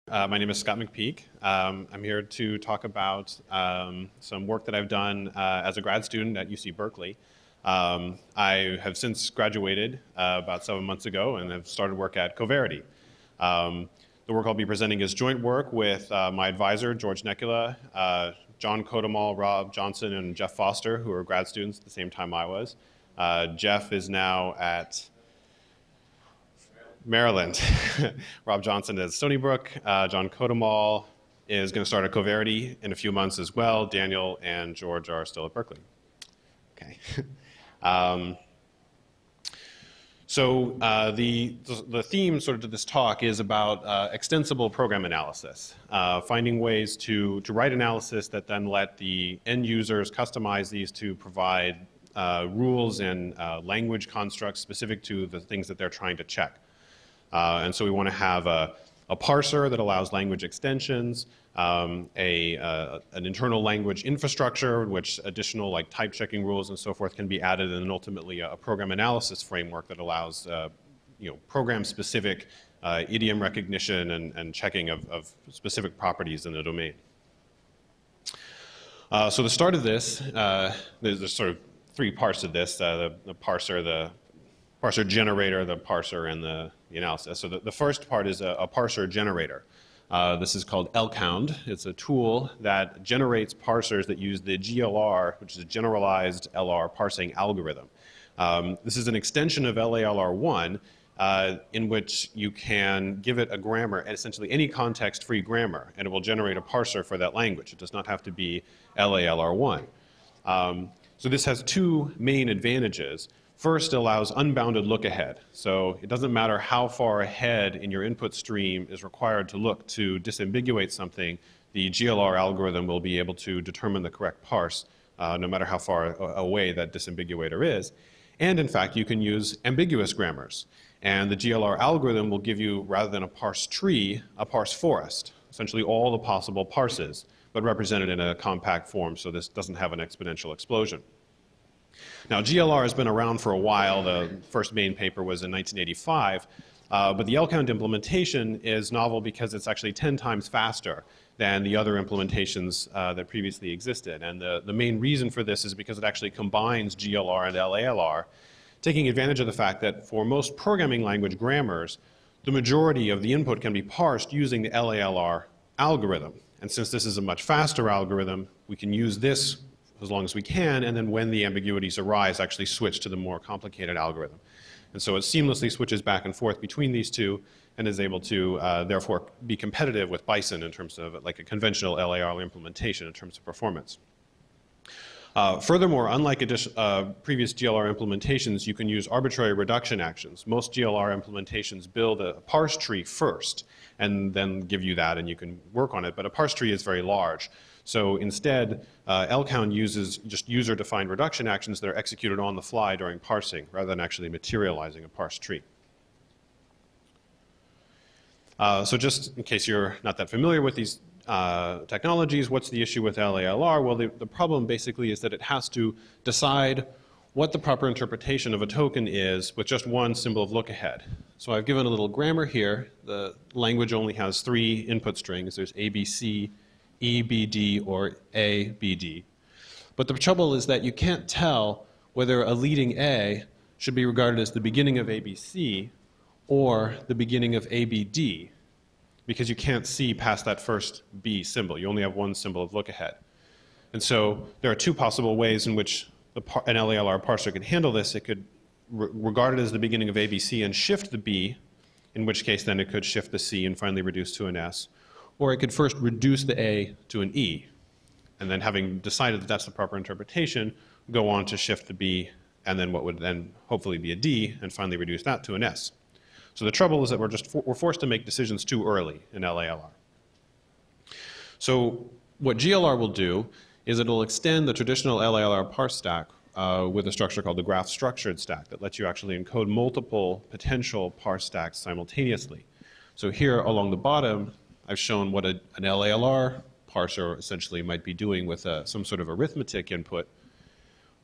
My name is Scott McPeak. I'm here to talk about some work that I've done as a grad student at UC Berkeley. I have since graduated about 7 months ago and have started work at Coverity. The work I'll be presenting is joint work with my advisor, George Nekula, John Kodamal, Rob Johnson, and Jeff Foster, who are grad students at the same time I was. Jeff is now at Maryland. Rob Johnson is Stony Brook. John Kodamal is going to start at Coverity in a few months as well. Daniel and George are still at Berkeley. Okay. The theme sort of to this talk is about extensible program analysis, finding ways to write analysis that then let the end users customize these to provide rules and language constructs specific to the things that they're trying to check. And so we want to have a parser that allows language extensions, an internal language infrastructure in which additional like type checking rules and so forth can be added, and then ultimately a program analysis framework that allows program specific idiom recognition and checking of specific properties in the domain. So the start of this, there's sort of three parts of this, the parser generator, the parser, and the analysis. So the first part is a parser generator. This is called Elkhound. It's a tool that generates parsers that use the GLR, which is a Generalized LR parsing algorithm. This is an extension of LALR1 in which you can give it a grammar, essentially any context-free grammar, and it will generate a parser for that language. It does not have to be LALR1. So this has two main advantages. First, it allows unbounded look ahead. So it doesn't matter how far ahead in your input stream is required to look to disambiguate something, the GLR algorithm will be able to determine the correct parse no matter how far away that disambiguator is. And in fact, you can use ambiguous grammars. And the GLR algorithm will give you, rather than a parse tree, a parse forest, essentially all the possible parses, but represented in a compact form, so this doesn't have an exponential explosion. Now, GLR has been around for a while. The first main paper was in 1985, but the Elkhound implementation is novel because it's actually 10 times faster than the other implementations that previously existed. And the main reason for this is because it actually combines GLR and LALR, taking advantage of the fact that for most programming language grammars, the majority of the input can be parsed using the LALR algorithm. And since this is a much faster algorithm, we can use this as long as we can, and then when the ambiguities arise, actually switch to the more complicated algorithm. And so it seamlessly switches back and forth between these two and is able to therefore be competitive with Bison in terms of like a conventional LAR implementation in terms of performance. Furthermore, unlike previous GLR implementations, you can use arbitrary reduction actions. Most GLR implementations build a parse tree first and then give you that and you can work on it, but a parse tree is very large. So instead, Elkhound uses just user-defined reduction actions that are executed on the fly during parsing rather than actually materializing a parse tree. So just in case you're not that familiar with these technologies, what's the issue with LALR? Well, the problem basically is that it has to decide what the proper interpretation of a token is with just one symbol of look ahead. So I've given a little grammar here. The language only has 3 input strings. There's ABC, EBD, or ABD. But the trouble is that you can't tell whether a leading A should be regarded as the beginning of ABC or the beginning of ABD, because you can't see past that first B symbol. You only have one symbol of look ahead. And so there are 2 possible ways in which an LALR parser could handle this. It could regard it as the beginning of ABC and shift the B, in which case then it could shift the C and finally reduce to an S. Or it could first reduce the A to an E, and then having decided that that's the proper interpretation, go on to shift the B, and then what would then hopefully be a D, and finally reduce that to an S. So the trouble is that we're forced to make decisions too early in LALR. So what GLR will do is it'll extend the traditional LALR parse stack with a structure called the graph structured stack that lets you actually encode multiple potential parse stacks simultaneously. So here along the bottom, I've shown what an LALR parser essentially might be doing with some sort of arithmetic input.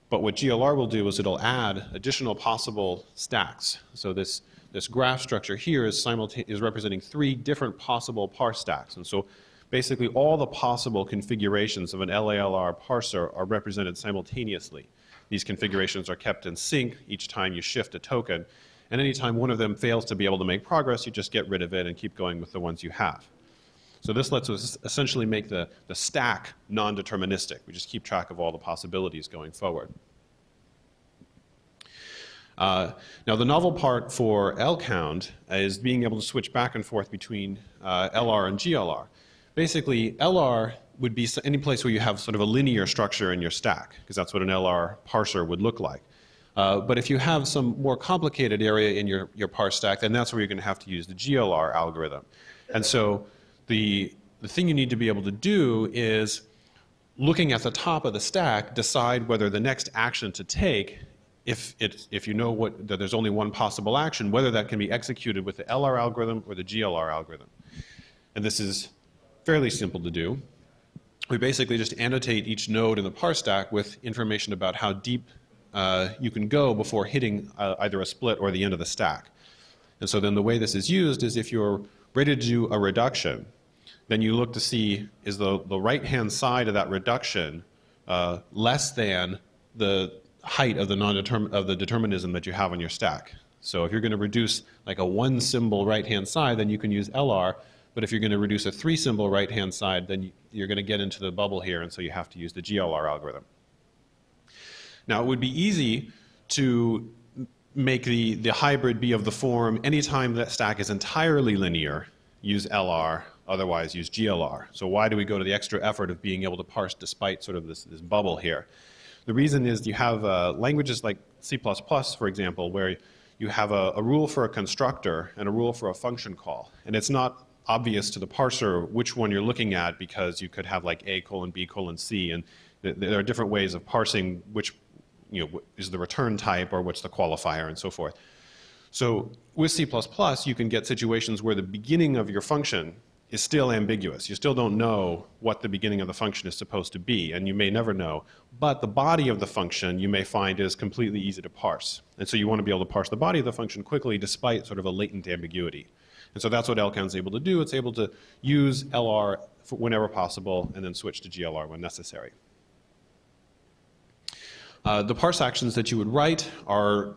But what GLR will do is it'll add additional possible stacks. So this this graph structure here is representing 3 different possible parse stacks. And so basically all the possible configurations of an LALR parser are represented simultaneously. These configurations are kept in sync each time you shift a token, and anytime one of them fails to be able to make progress, you just get rid of it and keep going with the ones you have. So this lets us essentially make the stack non-deterministic. We just keep track of all the possibilities going forward. Now the novel part for Elkhound is being able to switch back and forth between LR and GLR. Basically, LR would be any place where you have sort of a linear structure in your stack, because that's what an LR parser would look like. But if you have some more complicated area in your parse stack, then that's where you're going to have to use the GLR algorithm. And so the thing you need to be able to do is, looking at the top of the stack, decide whether the next action to take, if you know that there's only one possible action, whether that can be executed with the LR algorithm or the GLR algorithm. And this is fairly simple to do. We basically just annotate each node in the parse stack with information about how deep you can go before hitting either a split or the end of the stack. And so then the way this is used is, if you're ready to do a reduction, then you look to see, is the right-hand side of that reduction less than the height of the determinism that you have on your stack. So if you're going to reduce like a 1-symbol right-hand side, then you can use LR. But if you're going to reduce a 3-symbol right-hand side, then you're going to get into the bubble here, and so you have to use the GLR algorithm. Now, it would be easy to make the hybrid be of the form, anytime that stack is entirely linear, use LR, otherwise use GLR. So why do we go to the extra effort of being able to parse despite sort of this bubble here? The reason is you have languages like C++, for example, where you have a rule for a constructor and a rule for a function call. And it's not obvious to the parser which one you're looking at, because you could have like A:B:C, and there are different ways of parsing which is the return type or what's the qualifier and so forth. So with C++, you can get situations where the beginning of your function is still ambiguous. You still don't know what the beginning of the function is supposed to be, and you may never know. But the body of the function you may find is completely easy to parse. And so you want to be able to parse the body of the function quickly despite sort of a latent ambiguity. And so that's what Elkhound is able to do. It's able to use LR whenever possible and then switch to GLR when necessary. The parse actions that you would write are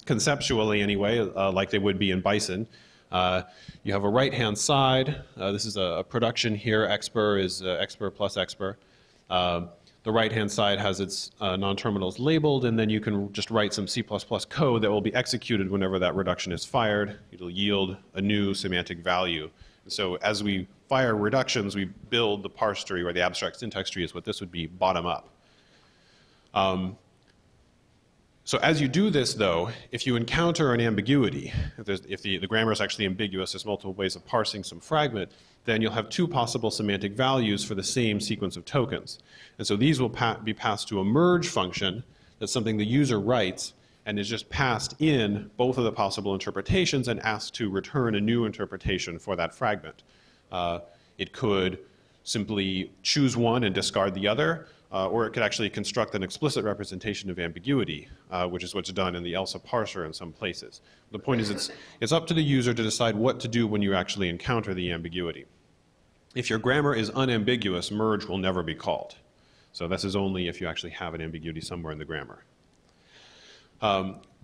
conceptually anyway, like they would be in Bison. You have a right-hand side. This is a production here. Expr is expr plus expr. The right-hand side has its non-terminals labeled, and then you can just write some C++ code that will be executed whenever that reduction is fired. It'll yield a new semantic value. And so as we fire reductions, we build the parse tree, or the abstract syntax tree is what this would be, bottom up. So as you do this, though, if you encounter an ambiguity, if the grammar is actually ambiguous, there's multiple ways of parsing some fragment, then you'll have 2 possible semantic values for the same sequence of tokens. And so these will be passed to a merge function. That's something the user writes and is just passed in both of the possible interpretations and asked to return a new interpretation for that fragment. It could simply choose one and discard the other, or it could actually construct an explicit representation of ambiguity, which is what's done in the Elsa parser in some places. The point is it's up to the user to decide what to do when you actually encounter the ambiguity. If your grammar is unambiguous, merge will never be called. So this is only if you actually have an ambiguity somewhere in the grammar.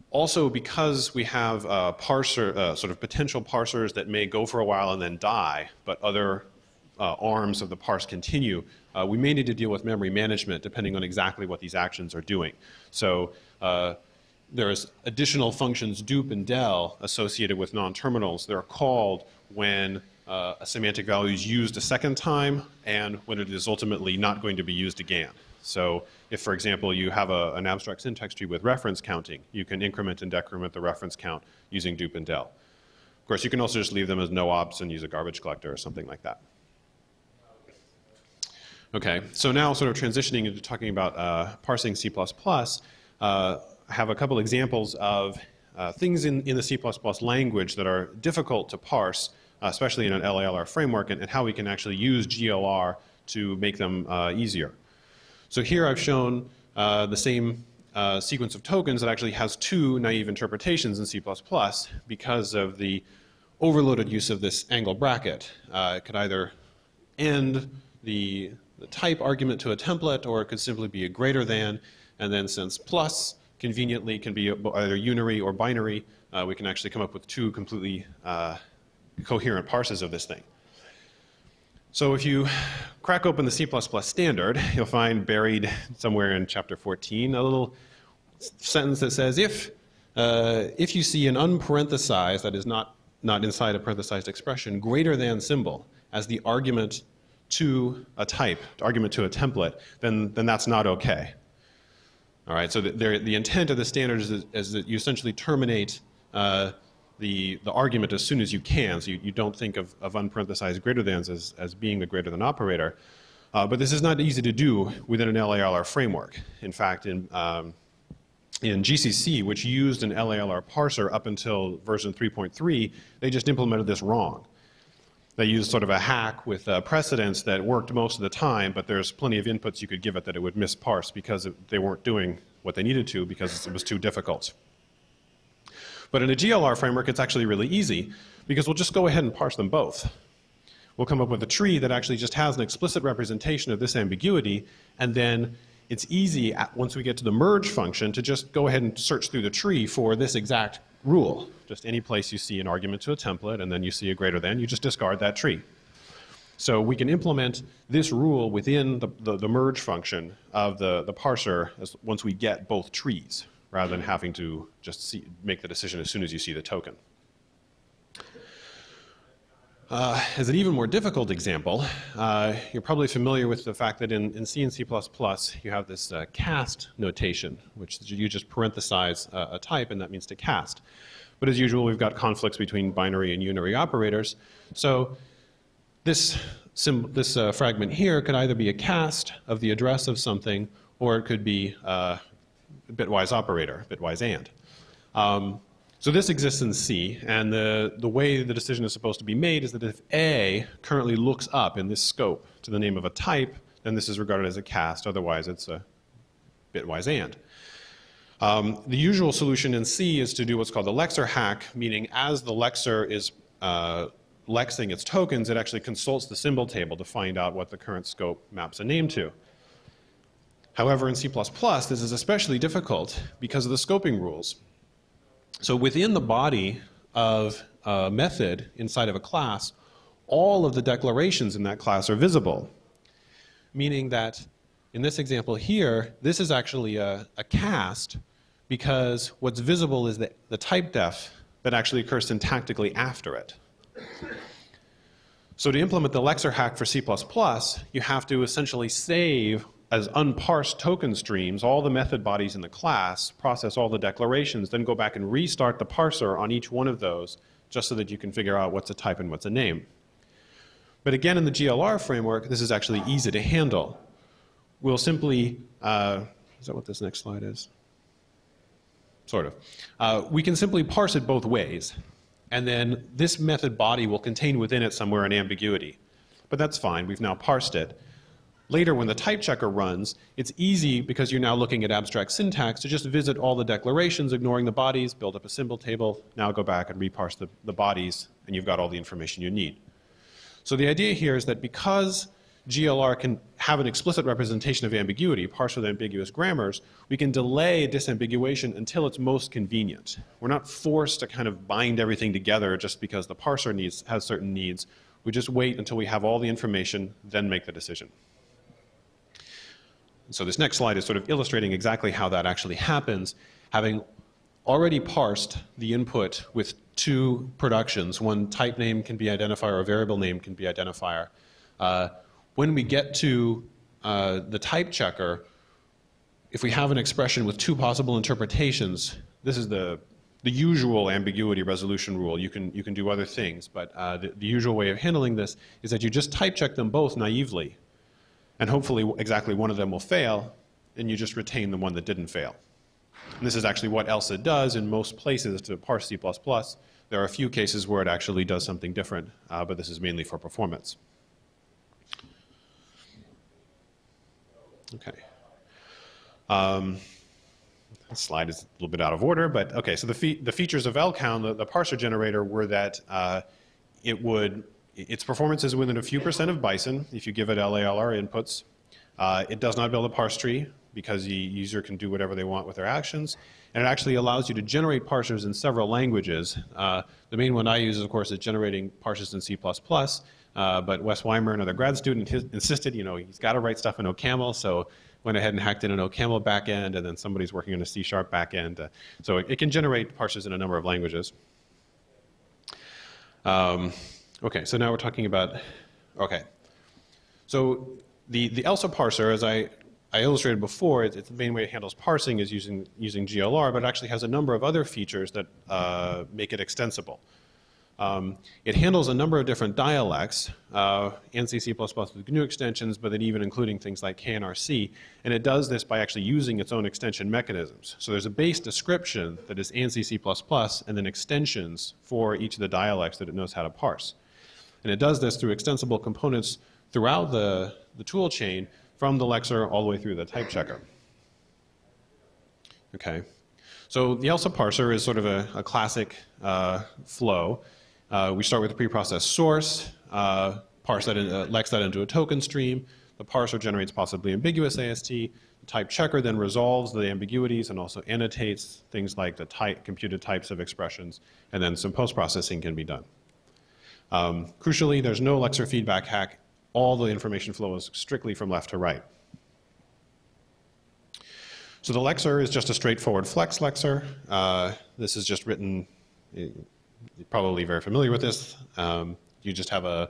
Also, because we have sort of potential parsers that may go for a while and then die, but other arms of the parse continue, we may need to deal with memory management depending on exactly what these actions are doing. So there's additional functions dupe and del associated with non-terminals. They're called when a semantic value is used a second time and when it is ultimately not going to be used again. So if, for example, you have an abstract syntax tree with reference counting, you can increment and decrement the reference count using dupe and del. Of course, you can also just leave them as no ops and use a garbage collector or something like that. Okay, so now sort of transitioning into talking about parsing C++, I have a couple examples of things in the C++ language that are difficult to parse, especially in an LALR framework, and how we can actually use GLR to make them easier. So here I've shown the same sequence of tokens that actually has two naive interpretations in C++ because of the overloaded use of this angle bracket. It could either end the type argument to a template, or it could simply be a greater than, and then since plus conveniently can be either unary or binary, we can actually come up with two completely coherent parsers of this thing. So if you crack open the C++ standard, you'll find buried somewhere in chapter 14 a little sentence that says, if you see an unparenthesized, that is not inside a parenthesized expression, greater than symbol as the argument to a type, argument to a template, then that's not okay. All right, so the intent of the standard is that you essentially terminate the argument as soon as you can. So you don't think of unparenthesized greater thans as being the greater than operator. But this is not easy to do within an LALR framework. In fact, in GCC, which used an LALR parser up until version 3.3, they just implemented this wrong. They used sort of a hack with precedence that worked most of the time, but there's plenty of inputs you could give it that it would misparse because they weren't doing what they needed to because it was too difficult. But in a GLR framework, it's actually really easy because we'll just go ahead and parse them both. We'll come up with a tree that actually just has an explicit representation of this ambiguity, and then it's easy, once we get to the merge function, to just go ahead and search through the tree for this exact rule. Just any place you see an argument to a template and then you see a greater than, you just discard that tree. So we can implement this rule within the merge function of the parser once we get both trees, rather than having to just make the decision as soon as you see the token. As an even more difficult example, you're probably familiar with the fact that in C and C++ you have this cast notation, which you just parenthesize a type, and that means to cast. But as usual, we've got conflicts between binary and unary operators. So this fragment here could either be a cast of the address of something, or it could be a bitwise operator, bitwise and. So this exists in C, and the way the decision is supposed to be made is that if A currently looks up in this scope to the name of a type, then this is regarded as a cast, otherwise it's a bitwise and. The usual solution in C is to do what's called the lexer hack, meaning as the lexer is lexing its tokens, it actually consults the symbol table to find out what the current scope maps a name to. However, in C++, this is especially difficult because of the scoping rules. So within the body of a method inside of a class, all of the declarations in that class are visible, meaning that in this example here, this is actually a cast because what's visible is the type def that actually occurs syntactically after it. So to implement the lexer hack for C++, you have to essentially save as unparsed token streams all the method bodies in the class, process all the declarations, then go back and restart the parser on each one of those just so that you can figure out what's a type and what's a name. But again, in the GLR framework, this is actually easy to handle. We'll simply, is that what this next slide is? Sort of. We can simply parse it both ways, and then this method body will contain within it somewhere an ambiguity. But that's fine, we've now parsed it. Later, when the type checker runs, it's easy, because you're now looking at abstract syntax, to just visit all the declarations, ignoring the bodies, build up a symbol table, now go back and reparse the bodies, and you've got all the information you need. So the idea here is that because GLR can have an explicit representation of ambiguity, parse with ambiguous grammars, we can delay disambiguation until it's most convenient. We're not forced to kind of bind everything together just because the parser has certain needs. We just wait until we have all the information, then make the decision. So this next slide is sort of illustrating exactly how that actually happens, having already parsed the input with two productions. One type name can be identifier, or a variable name can be identifier. When we get to the type checker, if we have an expression with two possible interpretations, this is the usual ambiguity resolution rule. You can do other things, but the usual way of handling this is that you just type check them both naively, and hopefully exactly one of them will fail, and you just retain the one that didn't fail. And this is actually what Elsa does in most places to parse C++. There are a few cases where it actually does something different, but this is mainly for performance. Okay. slide is a little bit out of order, but okay. So the features of Elkhound, the parser generator, were that its performance is within a few percent of Bison if you give it LALR inputs. It does not build a parse tree because the user can do whatever they want with their actions. And it actually allows you to generate parsers in several languages. The main one I use, of course, is generating parsers in C++. But Wes Weimer, another grad student, insisted, he's got to write stuff in OCaml, so went ahead and hacked in an OCaml backend, and then somebody's working on a C# backend. So it can generate parsers in a number of languages. Okay, so now we're talking about, okay. So the Elsa parser, as I illustrated before, it's the main way it handles parsing is using GLR, but it actually has a number of other features that make it extensible. It handles a number of different dialects, ANSI, C++ with GNU extensions, but then even including things like KNRC, and it does this by actually using its own extension mechanisms. So there's a base description that is ANSI, C++, and then extensions for each of the dialects that it knows how to parse. And it does this through extensible components throughout the tool chain, from the lexer all the way through the type checker. Okay, so the Elsa parser is sort of a classic flow. We start with a preprocessed source, parse that, lex that into a token stream. The parser generates possibly ambiguous AST. The type checker then resolves the ambiguities and also annotates things like the computed types of expressions, and then some post-processing can be done. Crucially, there's no lexer feedback hack. All the information flow is strictly from left to right. So the lexer is just a straightforward flex lexer. This is just written, you're probably very familiar with this. You just have a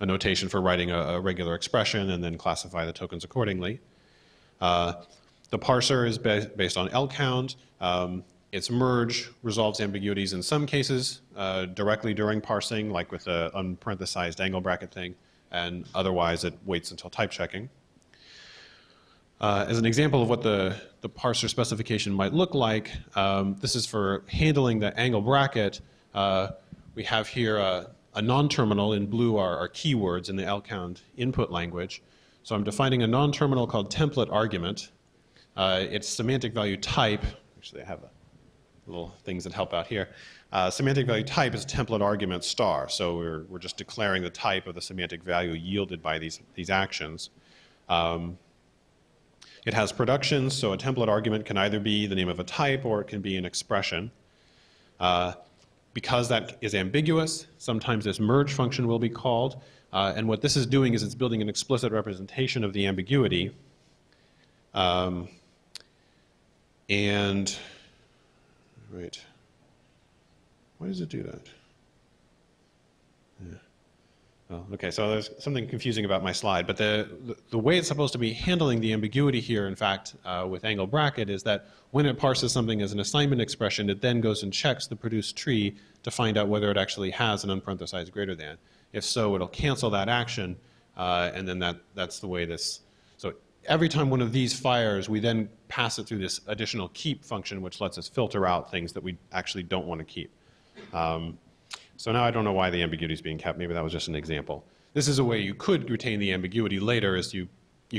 notation for writing a regular expression and then classify the tokens accordingly. The parser is based on Elkhound. Its merge resolves ambiguities in some cases directly during parsing, like with the unparenthesized angle bracket thing, and otherwise it waits until type checking. As an example of what the parser specification might look like, this is for handling the angle bracket. We have here a non-terminal. In blue are keywords in the Elkhound input language. So I'm defining a non-terminal called template argument. Its semantic value type, actually I have little things that help out here. Semantic value type is template argument star. So we're just declaring the type of the semantic value yielded by these actions. It has productions, so a template argument can either be the name of a type or it can be an expression. Because that is ambiguous, sometimes this merge function will be called. And what this is doing is it's building an explicit representation of the ambiguity. Right. Why does it do that? Yeah. Oh, okay, so there's something confusing about my slide, but the way it's supposed to be handling the ambiguity here, in fact, with angle bracket, is that when it parses something as an assignment expression, it then goes and checks the produced tree to find out whether it actually has an unparenthesized greater than. If so, it'll cancel that action, and then that's the way this. So every time one of these fires, we then pass it through this additional keep function, which lets us filter out things that we actually don't want to keep. So now I don't know why the ambiguity is being kept. Maybe that was just an example. This is a way you could retain the ambiguity later, is you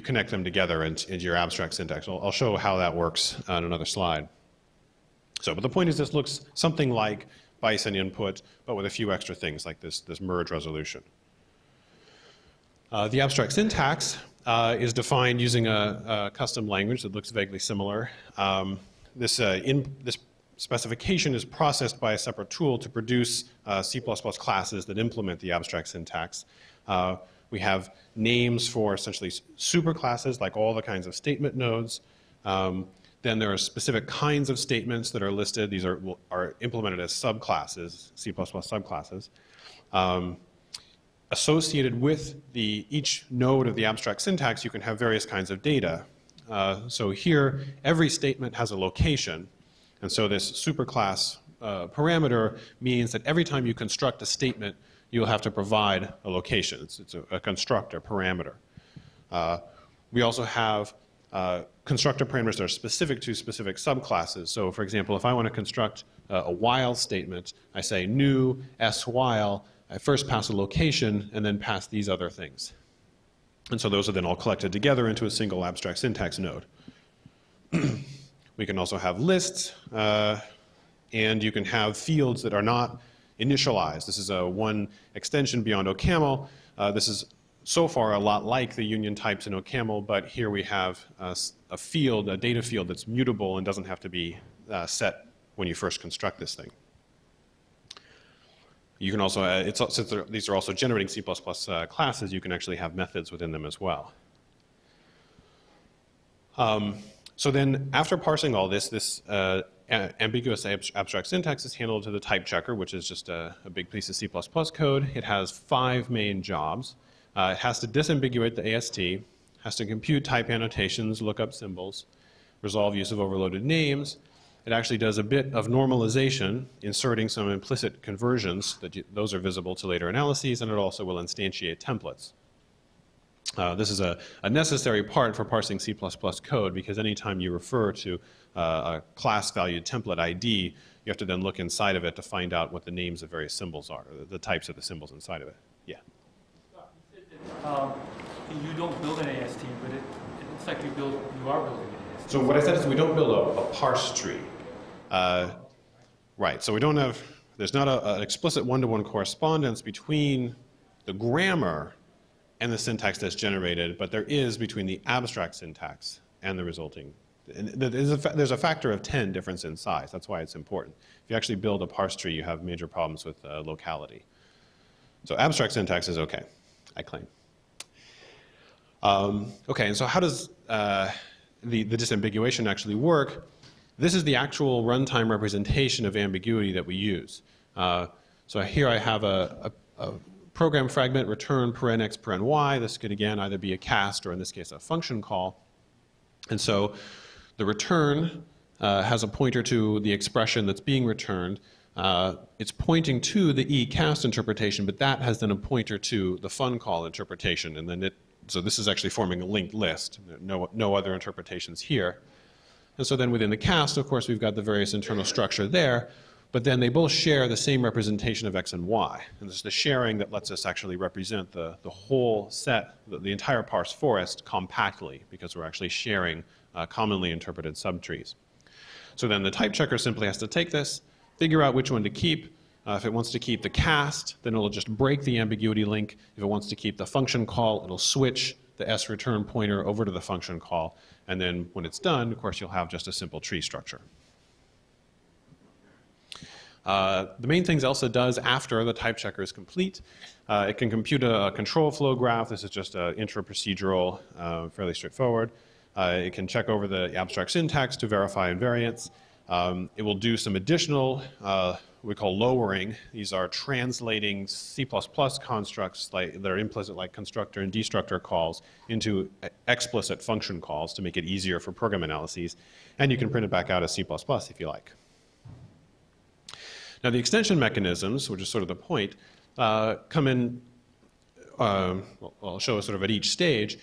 connect them together into your abstract syntax. I'll show how that works on another slide. So, but the point is this looks something like Bison input, but with a few extra things like this merge resolution. The abstract syntax is defined using a custom language that looks vaguely similar. This specification is processed by a separate tool to produce C++ classes that implement the abstract syntax. We have names for essentially superclasses, like all the kinds of statement nodes. Then there are specific kinds of statements that are listed. These are implemented as subclasses, C++ subclasses. Associated with each node of the abstract syntax, you can have various kinds of data. So here, every statement has a location. And so this superclass parameter means that every time you construct a statement, you'll have to provide a location. It's a constructor parameter. We also have constructor parameters that are specific to specific subclasses. So for example, if I want to construct a while statement, I say new s while. I first pass a location and then pass these other things. And so those are then all collected together into a single abstract syntax node. We can also have lists, and you can have fields that are not initialized. This is one extension beyond OCaml. This is so far a lot like the union types in OCaml, but here we have a field, a data field that's mutable and doesn't have to be set when you first construct this thing. You can also, since these are also generating C++ classes, you can actually have methods within them as well. So then after parsing all this, ambiguous abstract syntax is handled to the type checker, which is just a big piece of C++ code. It has 5 main jobs. It has to disambiguate the AST, has to compute type annotations, look up symbols, resolve use of overloaded names. It actually does a bit of normalization, inserting some implicit conversions. Those are visible to later analyses, and it also will instantiate templates. This is a necessary part for parsing C++ code, because anytime you refer to a class-valued template ID, you have to then look inside of it to find out what the names of various symbols are, the types of the symbols inside of it. Yeah? You don't build an AST, but it looks like you are building an AST. So what I said is we don't build a parse tree. Right, so we don't have, there's not an explicit one-to-one correspondence between the grammar and the syntax that's generated, but there is between the abstract syntax and the resulting. And there's a factor of 10 difference in size. That's why it's important. If you actually build a parse tree, you have major problems with locality. So abstract syntax is okay, I claim. Okay, and so how does the disambiguation actually work? This is the actual runtime representation of ambiguity that we use. So here I have a program fragment, return paren x paren y. This could again either be a cast or in this case a function call. And so the return has a pointer to the expression that's being returned. It's pointing to the eCast interpretation, but that has then a pointer to the fun call interpretation. And then so this is actually forming a linked list. No other interpretations here. And so then within the cast, of course, we've got the various internal structure there, but then they both share the same representation of x and y. And this is the sharing that lets us actually represent the whole set, the entire parse forest compactly, because we're actually sharing commonly interpreted subtrees. So then the type checker simply has to take this, figure out which one to keep. If it wants to keep the cast, then it'll just break the ambiguity link. If it wants to keep the function call, it'll switch the S return pointer over to the function call. And then when it's done, of course, you'll have just a simple tree structure. The main things Elsa does after the type checker is complete, it can compute a control flow graph. This is just intra-procedural, fairly straightforward. It can check over the abstract syntax to verify invariance. It will do some additional, we call lowering. These are translating C++ constructs that are implicit, like constructor and destructor calls, into explicit function calls to make it easier for program analyses. And you can print it back out as C++ if you like. Now the extension mechanisms, which is sort of the point, come in, I'll show sort of at each stage.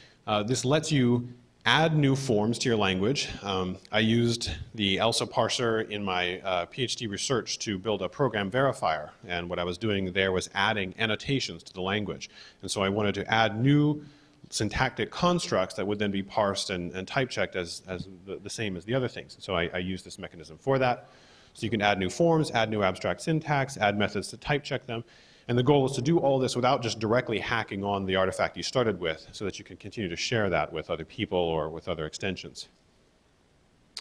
This lets you add new forms to your language. I used the Elsa parser in my PhD research to build a program verifier. And what I was doing there was adding annotations to the language. And so I wanted to add new syntactic constructs that would then be parsed and type checked as the same as the other things. So I used this mechanism for that. So you can add new forms, add new abstract syntax, add methods to type check them. And the goal is to do all this without just directly hacking on the artifact you started with, so that you can continue to share that with other people or with other extensions.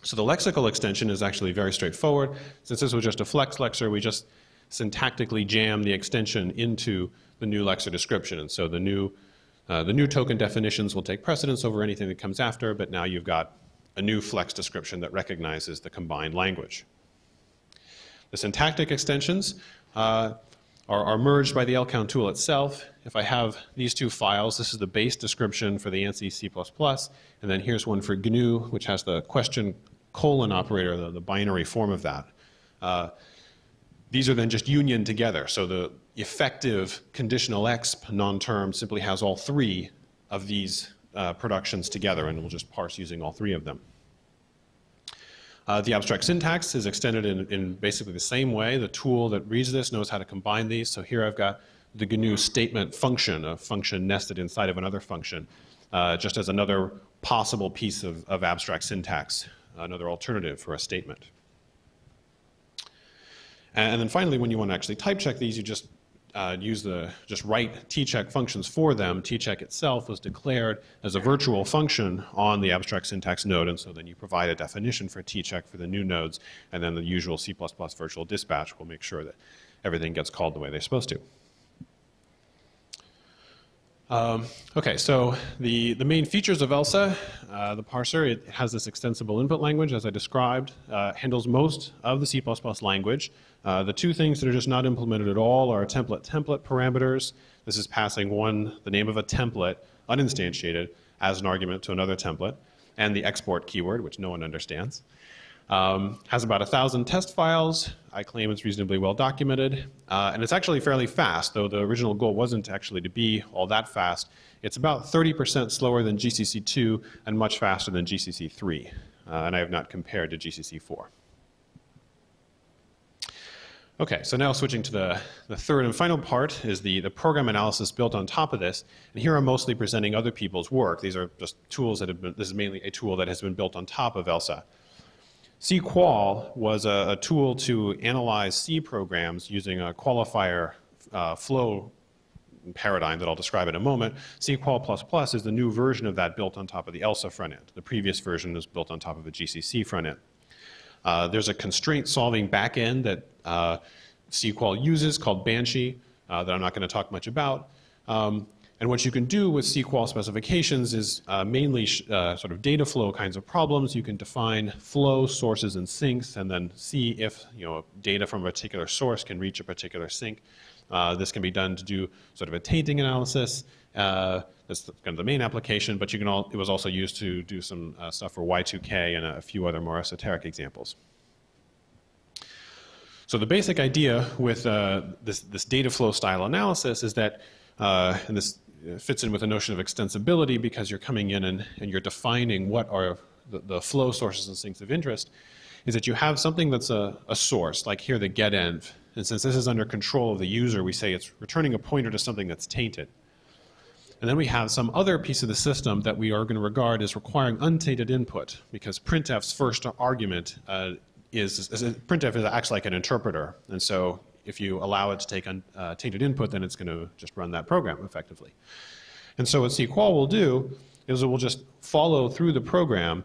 So the lexical extension is actually very straightforward. Since this was just a flex lexer, we just syntactically jam the extension into the new lexer description. And so the new token definitions will take precedence over anything that comes after, but now you've got a new flex description that recognizes the combined language. The syntactic extensions are merged by the Elkhound tool itself. If I have these two files, this is the base description for the ANSI C++, and then here's one for GNU, which has the question colon operator, the binary form of that. These are then just union together. So the effective conditional exp non-term simply has all three of these productions together, and we'll just parse using all three of them. The abstract syntax is extended in basically the same way. The tool that reads this knows how to combine these. So here I've got the GNU statement function, a function nested inside of another function, just as another possible piece of abstract syntax another alternative for a statement. And then finally, when you want to actually type check these, you just just write tcheck functions for them. Tcheck itself was declared as a virtual function on the abstract syntax node, and so then you provide a definition for tcheck for the new nodes, and then the usual C++ virtual dispatch will make sure that everything gets called the way they're supposed to. Okay, so the main features of Elsa, the parser, it has this extensible input language, as I described, handles most of the C++ language. The two things that are just not implemented at all are template parameters. This is passing the name of a template, uninstantiated, as an argument to another template, and the export keyword, which no one understands. Has about 1,000 test files. I claim it's reasonably well documented. And it's actually fairly fast, though the original goal wasn't actually to be all that fast. It's about 30% slower than GCC 2 and much faster than GCC 3. And I have not compared to GCC 4. Okay, so now switching to the third and final part is the program analysis built on top of this. And here I'm mostly presenting other people's work. These are just tools that have been, this is mainly a tool that has been built on top of Elsa. Cqual was a tool to analyze C programs using a qualifier flow paradigm that I'll describe in a moment. Cqual++ is the new version of that built on top of the Elsa front end. The previous version was built on top of a GCC front end. There's a constraint solving backend that Cqual uses called Banshee that I'm not going to talk much about. And what you can do with Cqual specifications is mainly sort of data flow kinds of problems. You can define flow, sources, and sinks, and then see if data from a particular source can reach a particular sink. This can be done to do sort of a tainting analysis. That's kind of the main application, but it was also used to do some stuff for Y2K and a few other more esoteric examples. So the basic idea with this data flow style analysis is that, and this fits in with the notion of extensibility because you're coming in and you're defining what are the flow sources and sinks of interest, is that you have something that's a source, like here the getEnv. And since this is under control of the user, we say it's returning a pointer to something that's tainted. And then we have some other piece of the system that we are going to regard as requiring untainted input, because printf's first argument printf acts like an interpreter. And so if you allow it to take tainted input, then it's going to just run that program effectively. And so what Cqual will do is it will just follow through the program,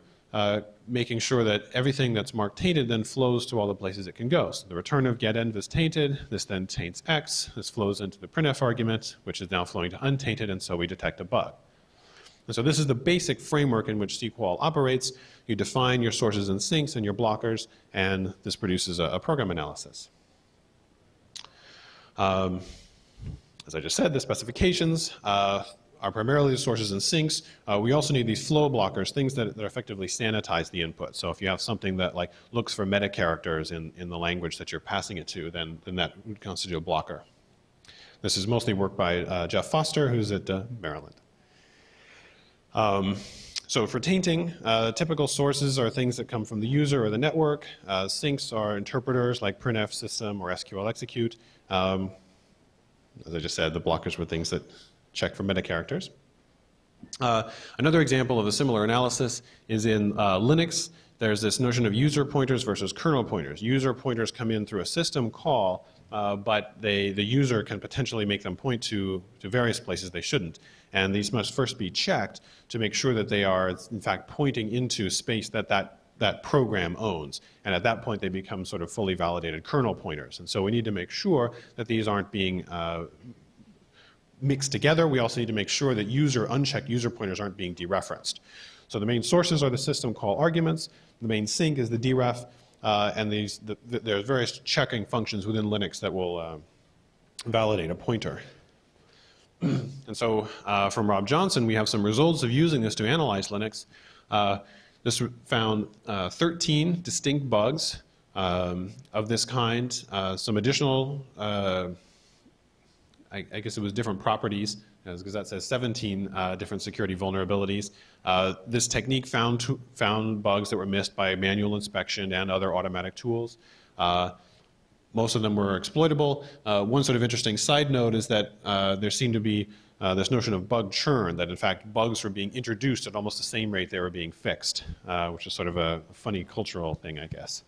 making sure that everything that's marked tainted then flows to all the places it can go. So the return of getEnv is tainted. This then taints X. This flows into the printf argument, which is now flowing to untainted, and so we detect a bug. And so this is the basic framework in which Cqual operates. You define your sources and sinks and your blockers, and this produces a program analysis. As I just said, the specifications are primarily the sources and sinks. We also need these flow blockers, things that effectively sanitize the input. So if you have something that looks for meta characters in the language that you're passing it to, then that would constitute a blocker. This is mostly work by Jeff Foster, who's at Maryland. So for tainting, typical sources are things that come from the user or the network. Sinks are interpreters like printf system or SQL execute. As I just said, the blockers were things that check for meta characters. Another example of a similar analysis is in Linux. There's this notion of user pointers versus kernel pointers. User pointers come in through a system call, but the user can potentially make them point to various places they shouldn't. And these must first be checked to make sure that they are, in fact, pointing into space that program owns. And at that point, they become sort of fully validated kernel pointers. And so we need to make sure that these aren't being mixed together. We also need to make sure that unchecked user pointers aren't being dereferenced. So the main sources are the system call arguments. The main sink is the deref. And there are various checking functions within Linux that will validate a pointer. And so from Rob Johnson, we have some results of using this to analyze Linux. This found 13 distinct bugs of this kind. Some additional, I guess it was different properties, because that says 17 different security vulnerabilities. This technique found bugs that were missed by manual inspection and other automatic tools. Most of them were exploitable. One sort of interesting side note is that there seemed to be this notion of bug churn, that in fact bugs were being introduced at almost the same rate they were being fixed, which is sort of a funny cultural thing, I guess.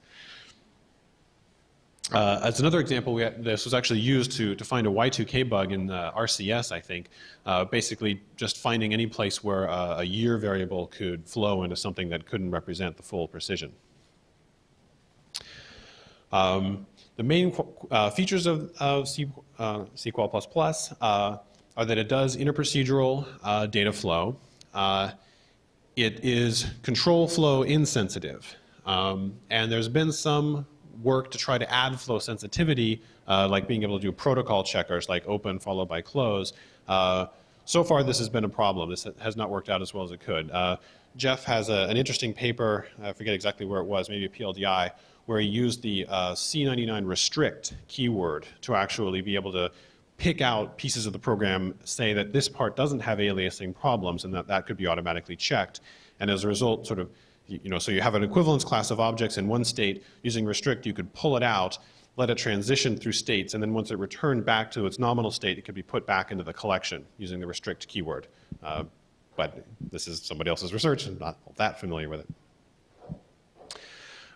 As another example, this was actually used to find a Y2K bug in RCS, I think, basically just finding any place where a year variable could flow into something that couldn't represent the full precision. The main features of Cqual++ are that it does interprocedural data flow. It is control flow insensitive. And there's been some work to try to add flow sensitivity, like being able to do protocol checkers like open followed by close. So far this has been a problem. This has not worked out as well as it could. Jeff has an interesting paper, I forget exactly where it was, maybe a PLDI, where he used the C99 restrict keyword to actually be able to pick out pieces of the program, say that this part doesn't have aliasing problems and that could be automatically checked. And as a result, sort of, so you have an equivalence class of objects in one state. Using restrict, you could pull it out, let it transition through states, and then once it returned back to its nominal state, it could be put back into the collection using the restrict keyword. But this is somebody else's research. I'm not that familiar with it.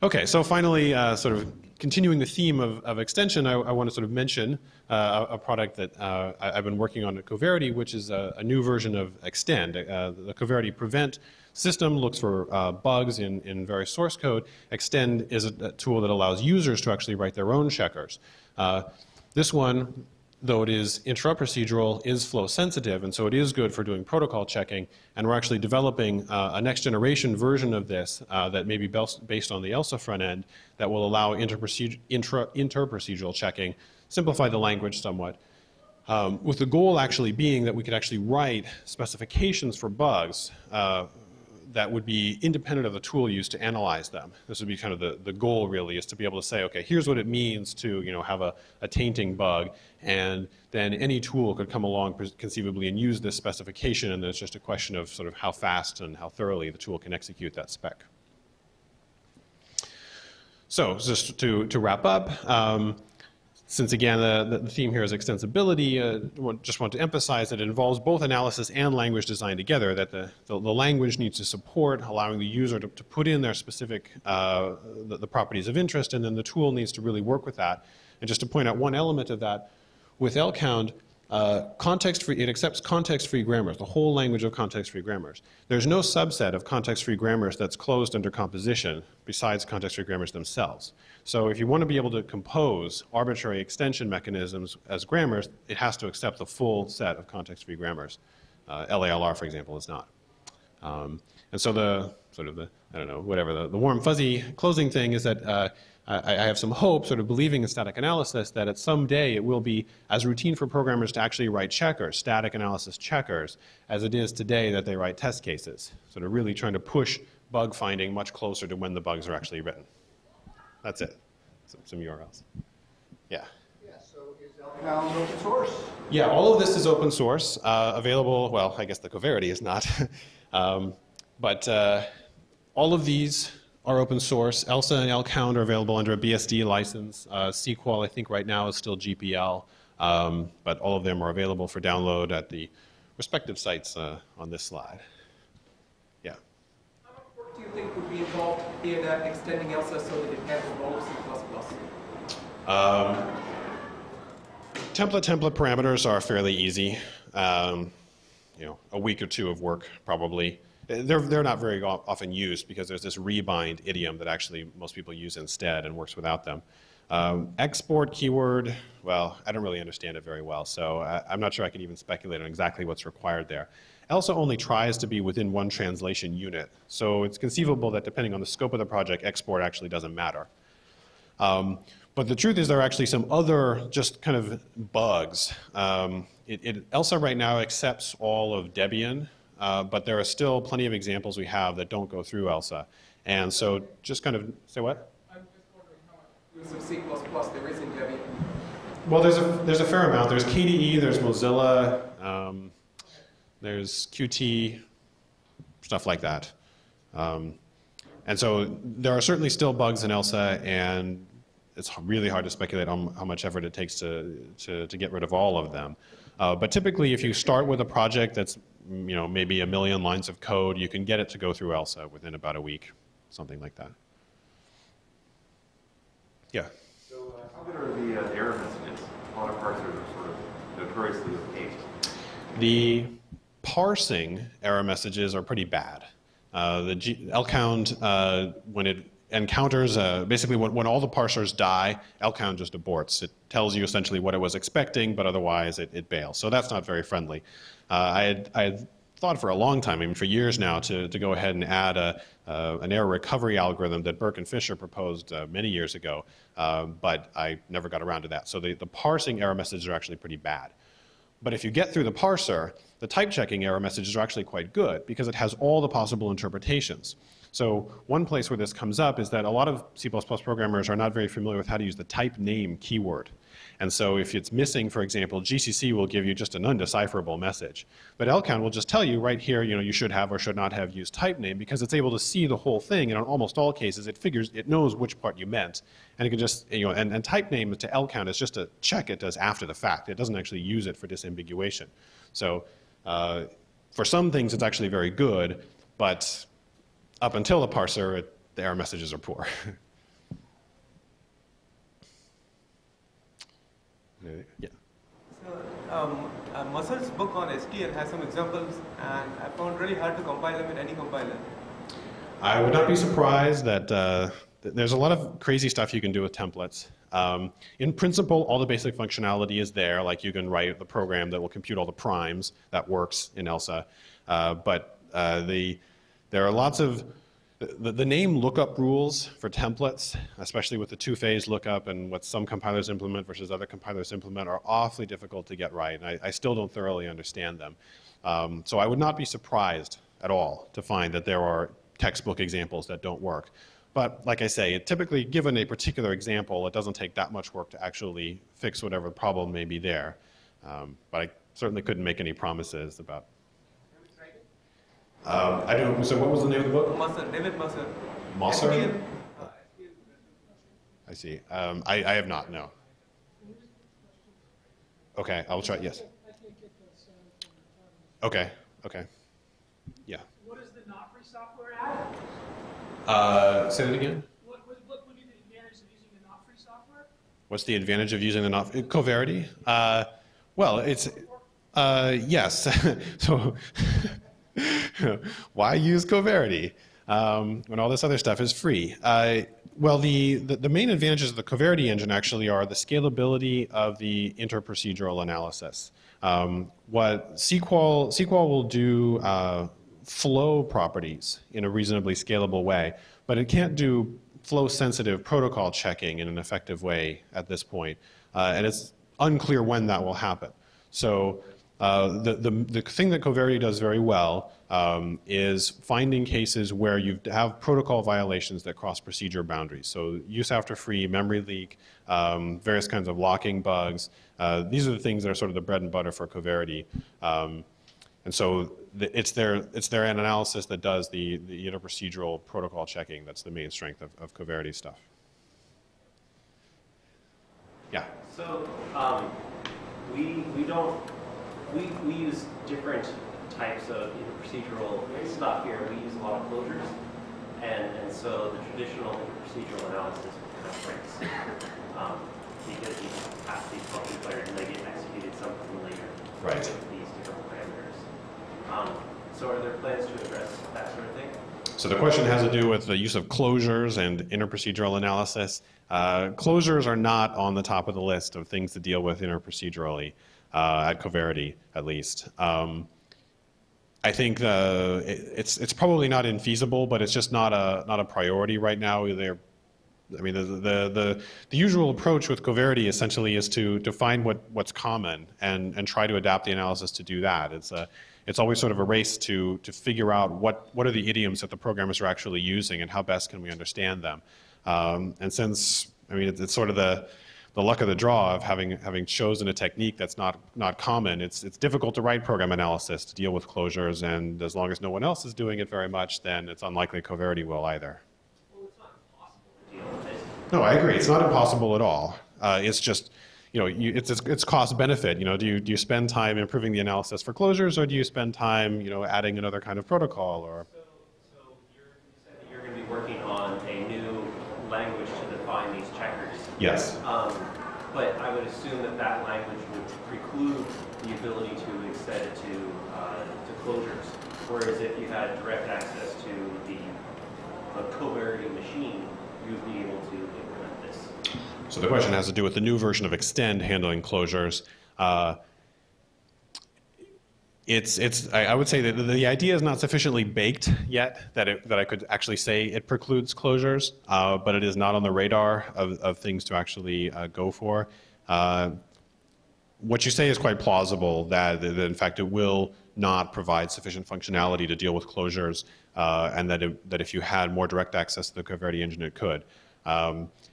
Okay, so finally, sort of continuing the theme of extension, I want to sort of mention a product that I've been working on at Coverity, which is a new version of Extend. The Coverity Prevent system looks for bugs in various source code. Extend is a tool that allows users to actually write their own checkers. This one, though it is interrupt procedural, is flow sensitive, and so it is good for doing protocol checking. And we're actually developing a next generation version of this that may be based on the Elsa front end that will allow interprocedural checking, simplify the language somewhat, with the goal actually being that we could actually write specifications for bugs that would be independent of the tool used to analyze them. This would be kind of the goal, really, is to be able to say, okay, here's what it means to have a tainting bug, and then any tool could come along conceivably and use this specification, and then it's just a question of sort of how fast and how thoroughly the tool can execute that spec. So just to wrap up, since again the theme here is extensibility, just want to emphasize that it involves both analysis and language design together, that the language needs to support allowing the user to put in their specific the properties of interest, and then the tool needs to really work with that. And just to point out one element of that, with Elkhound, it accepts context-free grammars, the whole language of context-free grammars. There's no subset of context-free grammars that's closed under composition besides context-free grammars themselves. So if you want to be able to compose arbitrary extension mechanisms as grammars, it has to accept the full set of context-free grammars. LALR, for example, is not. And so the warm fuzzy closing thing is that I have some hope, sort of believing in static analysis, that at some day it will be as routine for programmers to actually write checkers, static analysis checkers, as it is today that they write test cases. Sort of really trying to push bug finding much closer to when the bugs are actually written. That's it. Some URLs. Yeah. Yeah, so is Elkhound open source? Yeah, all of this is open source, available, well, I guess the Coverity is not. But all of these are open source. Elsa and Elkhound are available under a BSD license. Cqual, I think right now, is still GPL, but all of them are available for download at the respective sites on this slide. Yeah. How much work do you think would be involved in extending Elsa so that it handles all of C++? Template parameters are fairly easy. A week or two of work probably. They're not very often used because there's this rebind idiom that actually most people use instead and works without them. Export keyword, well, I don't really understand it very well, so I'm not sure I can even speculate on exactly what's required there. Elsa only tries to be within one translation unit, so it's conceivable that depending on the scope of the project, export actually doesn't matter. But the truth is there are actually some other just kind of bugs. Elsa right now accepts all of Debian, but there are still plenty of examples we have that don't go through Elsa. And so just kind of, say what? I'm just wondering how much use of C++ there is in Debian. Well, there's a fair amount. There's KDE, there's Mozilla, there's Qt, stuff like that. And so there are certainly still bugs in Elsa, and it's really hard to speculate on how much effort it takes to get rid of all of them. But typically, if you start with a project that's maybe 1 million lines of code, you can get it to go through Elsa within about a week, something like that. Yeah. So how good are the error messages? A lot of parsers are sort of notoriously opaque. The parsing error messages are pretty bad. Elkhound, when it encounters, basically when all the parsers die, Elkhound just aborts. It tells you essentially what it was expecting, but otherwise it bails. So that's not very friendly. I had thought for a long time, I mean for years now, to go ahead and add an error recovery algorithm that Burke and Fisher proposed many years ago, but I never got around to that. So the parsing error messages are actually pretty bad. But if you get through the parser, the type checking error messages are actually quite good because it has all the possible interpretations. So one place where this comes up is that a lot of C++ programmers are not very familiar with how to use the type name keyword. And so if it's missing, for example, GCC will give you just an undecipherable message. But Elkhound will just tell you right here, you should have or should not have used type name because it's able to see the whole thing. And in almost all cases, it knows which part you meant. And it can just, and type name to Elkhound is just a check it does after the fact. It doesn't actually use it for disambiguation. So for some things, it's actually very good. But up until the parser, the error messages are poor. Yeah. So, Musser's book on STL has some examples, and I found it really hard to compile them in any compiler. I would not be surprised that there's a lot of crazy stuff you can do with templates. In principle, all the basic functionality is there, like you can write the program that will compute all the primes. That works in Elsa. But there are lots of the name lookup rules for templates, especially with the two-phase lookup and what some compilers implement versus other compilers implement, are awfully difficult to get right. And I still don't thoroughly understand them. So I would not be surprised at all to find that there are textbook examples that don't work. But like I say, typically given a particular example, it doesn't take that much work to actually fix whatever problem may be there. But I certainly couldn't make any promises about. I don't. So what was the name of the book? Musser, David Musser. Musser? STL. I see. I have not, no. Okay, I'll try, yes. Okay, okay. Yeah. What is the not free software add? Say that again? What would be the advantage of using the not free software? What's the advantage of using the not coverity? Well, it's yes. So why use coverity when all this other stuff is free? Well, the main advantages of the coverity engine actually are the scalability of the interprocedural analysis. What Cqual will do flow properties in a reasonably scalable way, but it can't do flow-sensitive protocol checking in an effective way at this point, and it's unclear when that will happen. So the thing that coverity does very well is finding cases where you have protocol violations that cross procedure boundaries. So use after free, memory leak, various kinds of locking bugs. These are the things that are sort of the bread and butter for coverity. And so it's their analysis that does the interprocedural protocol checking. That's the main strength of coverity stuff. Yeah. So we use different types of interprocedural stuff here. We use a lot of closures, and so the traditional interprocedural analysis kind of breaks because you pass these multiplayer and they get executed sometime later. Right. With these different parameters. So are there plans to address that sort of thing? So the question has to do with the use of closures and interprocedural analysis. Closures are not on the top of the list of things to deal with interprocedurally, at coverity at least. I think it's probably not infeasible, but it's just not a priority right now. I mean, the usual approach with coverity essentially is to find what's common and try to adapt the analysis to do that. It's always sort of a race to figure out what are the idioms that the programmers are actually using and how best can we understand them. And since, I mean, it's sort of the luck of the draw of having chosen a technique that's not common, it's difficult to write program analysis to deal with closures, and as long as no one else is doing it very much, then it's unlikely coverity will either. Well, it's not impossible to deal with it. No, I agree. It's not impossible at all. It's just, it's cost benefit. Do you spend time improving the analysis for closures, or do you spend time, adding another kind of protocol? Or So you said that you're going to be working on a new language to define these checkers. yes. But I would assume that that language would preclude the ability to extend it to closures. Whereas if you had direct access to a covariating machine, you'd be able to implement this. So the question has to do with the new version of extend handling closures. I would say that the idea is not sufficiently baked yet that I could actually say it precludes closures, but it is not on the radar of things to actually go for. What you say is quite plausible, that in fact it will not provide sufficient functionality to deal with closures, and that if you had more direct access to the covariety engine, it could.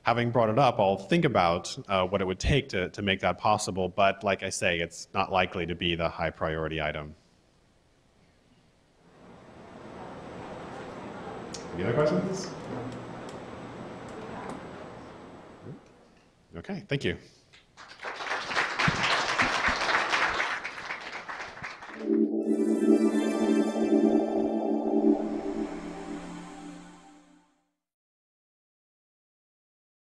Having brought it up, I'll think about what it would take to make that possible, but like I say, it's not likely to be the high priority item. Any other questions? Okay, thank you.